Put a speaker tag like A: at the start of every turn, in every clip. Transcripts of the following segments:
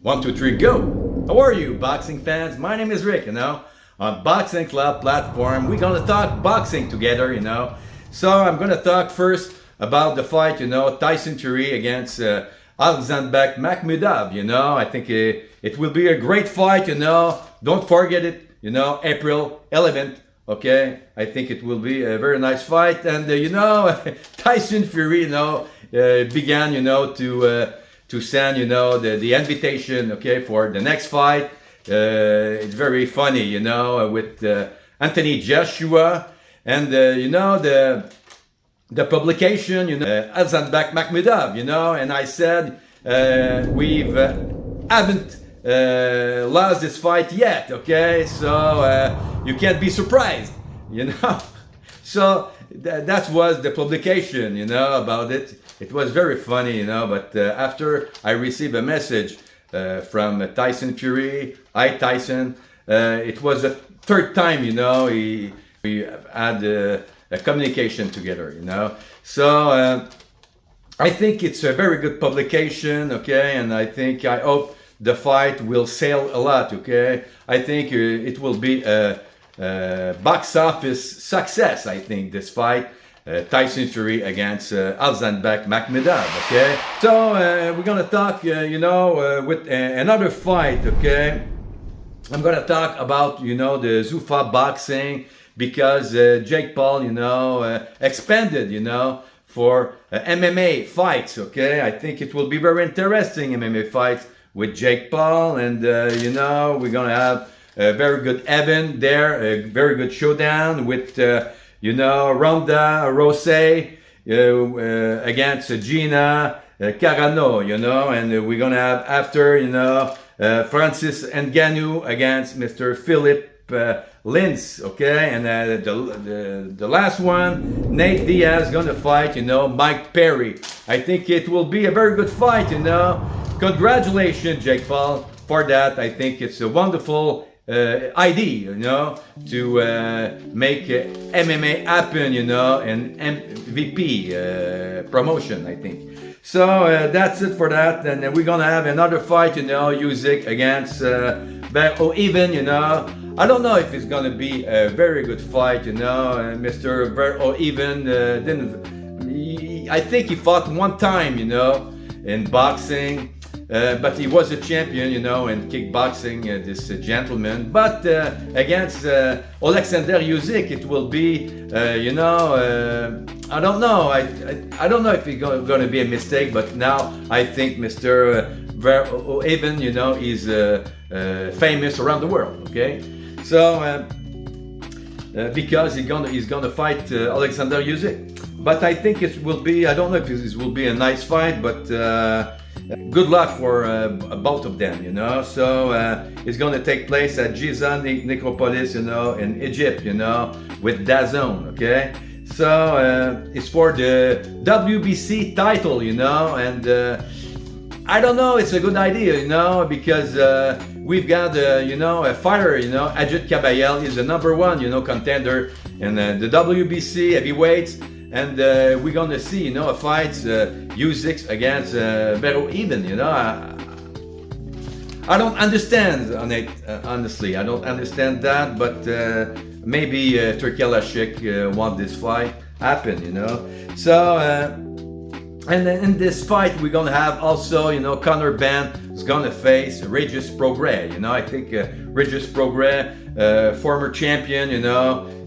A: 1, 2, 3, go! How are you, boxing fans? My name is Rick, On Boxing Club platform, we're gonna talk boxing together, So I'm gonna talk first about the fight, Tyson Fury against Makhmudov, I think it will be a great fight, Don't forget it, April 11th, okay? I think it will be a very nice fight. And, Tyson Fury, began, to send, the invitation, okay, for the next fight. It's very funny, with Anthony Joshua and, the publication, Makhmudov, and I said, we've haven't lost this fight yet, okay? So you can't be surprised, So that was the publication, about it. It was very funny, but after I received a message from Tyson Fury, hi Tyson, it was the third time, we had a communication together, So I think it's a very good publication, okay, and I hope the fight will sell a lot, okay. I think it will be a box office success, I think, this fight. Tyson Fury against Makhmudov, okay? So we're gonna talk, with another fight, okay? I'm gonna talk about, the Zuffa boxing because Jake Paul, expanded, for MMA fights, okay? I think it will be very interesting MMA fights with Jake Paul, and we're gonna have a very good event there, a very good showdown with Ronda Rousey against Gina Carano, and we're gonna have after, Francis Ngannou against Mr. Philip Lins, okay, and the last one, Nate Diaz gonna fight, Mike Perry. I think it will be a very good fight, Congratulations, Jake Paul, for that. I think it's a wonderful idea, to make MMA happen, and MVP promotion, I think. So that's it for that, and we're gonna have another fight, Usyk against Verhoeven, I don't know if it's gonna be a very good fight, Mr. Verhoeven didn't. I think he fought one time, in boxing. But he was a champion, in kickboxing, this gentleman. But against Alexander Usyk, it will be, I don't know. I don't know if it's going to be a mistake. But now I think Mr. Verhoeven, is famous around the world. Okay, so because he's gonna fight Alexander Usyk. But I think it will be. I don't know if this will be a nice fight, but. Good luck for both of them, So it's going to take place at Giza Necropolis, in Egypt, with DAZN, okay? So it's for the WBC title, and I don't know. It's a good idea, because we've got a fighter, Ajit Kabayel is the #1, contender in the WBC heavyweights. And we're gonna see, a fight, Usyk against Verhoeven. I don't understand on it, honestly. I don't understand that, but maybe Turki Alaşık want this fight happen, So, and then in this fight, we're gonna have also, Conor Benn is gonna face Regis Prograis. I think Regis Prograis, former champion,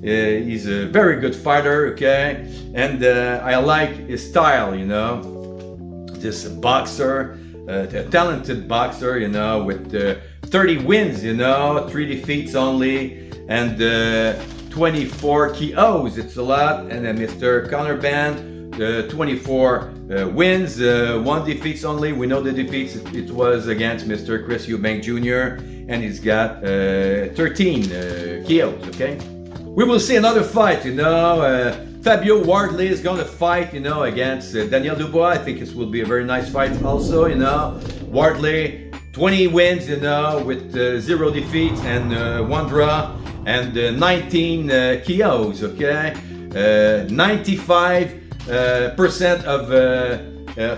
A: he's a very good fighter, okay? And I like his style, this boxer, a talented boxer, with 30 wins, 3 defeats only, and 24 KOs. It's a lot. And then Mr. Conor Benn, 24 wins, 1 defeats only. We know the defeats. It was against Mr. Chris Eubank Jr. and he's got 13 KOs, okay? We will see another fight, Fabio Wardley is going to fight, against Daniel Dubois. I think this will be a very nice fight also, Wardley, 20 wins, with 0 defeats and 1 draw and 19 KOs, okay? 95% of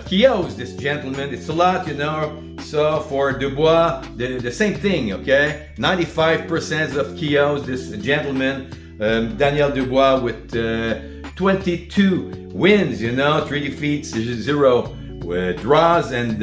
A: KOs, this gentleman. It's a lot, So for Dubois, the same thing, okay? 95% of KOs, this gentleman, Daniel Dubois with 22 wins, you know, 3 defeats, 0 draws, and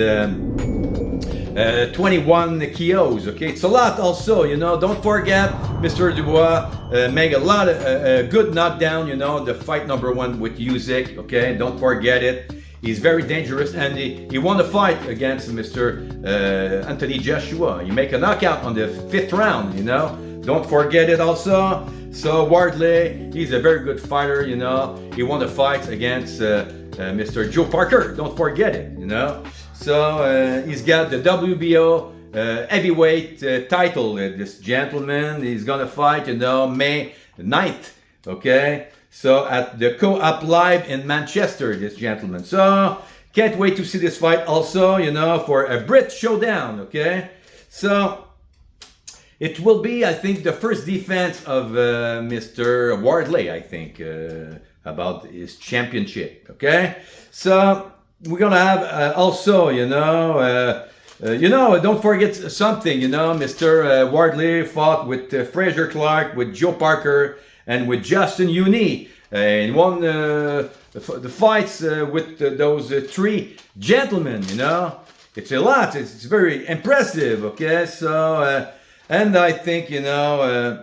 A: 21 KOs, okay? It's a lot also, you know. Don't forget, Mr. Dubois make a lot of good knockdown, you know, the fight number 1 with Usyk, okay? Don't forget it. He's very dangerous, and he won the fight against Mr. Anthony Joshua. He make a knockout on the 5th round, you know. Don't forget it also. So Wardley, he's a very good fighter, you know. He won the fight against Mr. Joe Parker. Don't forget it, you know. So he's got the WBO heavyweight title. This gentleman, he's gonna fight, you know, May 9th, okay? So at the Co-op Live in Manchester, this gentleman. So can't wait to see this fight also, you know, for a Brit showdown, okay? So it will be, I think, the first defense of Mr. Wardley, I think, about his championship, okay? So we're gonna have also, you know, don't forget something, you know, Mr. Wardley fought with Fraser Clark, with Joe Parker, and with Justin Uni, and won the fights with those 3 gentlemen, you know. It's a lot, it's very impressive, okay? So, and I think, you know,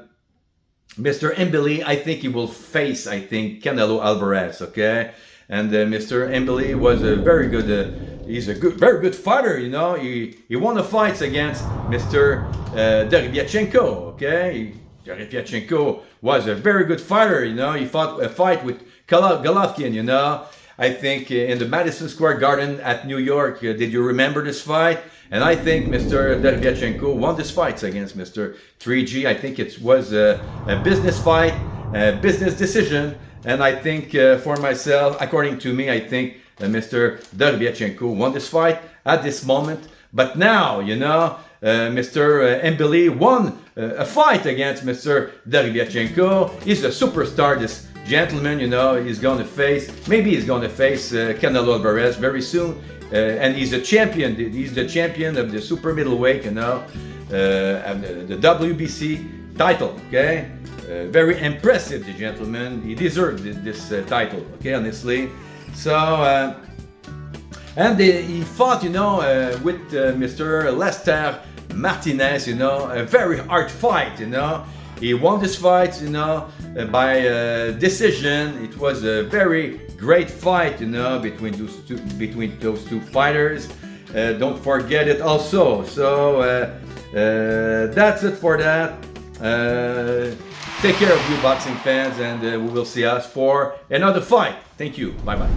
A: Mr. Mbilli, I think he will face, I think, Canelo Alvarez, okay? And Mr. Mbilli was a very good, he's a very good fighter, you know. He won the fights against Mr. Derevyanchenko, okay? Derevyanchenko was a very good fighter, you know. He fought a fight with Golovkin, you know. I think in the Madison Square Garden at New York. Did you remember this fight? And I think Mr. Derevyanchenko won this fight against Mr. 3G. I think it was a business fight, a business decision. And I think for myself, according to me, I think Mr. Derevyanchenko won this fight at this moment. But now, you know, Mr. Mbilli won a fight against Mr. Derevyanchenko. He's a superstar, this gentleman, you know. He's going to face, maybe he's going to face Canelo Alvarez very soon. And he's a champion. He's the champion of the super middleweight, you know, the WBC title, okay? Very impressive, the gentleman. He deserved this title, okay, honestly. So, and he fought, you know, with Mr. Lester Martinez, you know, a very hard fight, you know. He won this fight, you know, by decision. It was a very great fight, you know, between those two fighters. Don't forget it also. So that's it for that. Take care of you, boxing fans, and we will see us for another fight. Thank you. Bye-bye.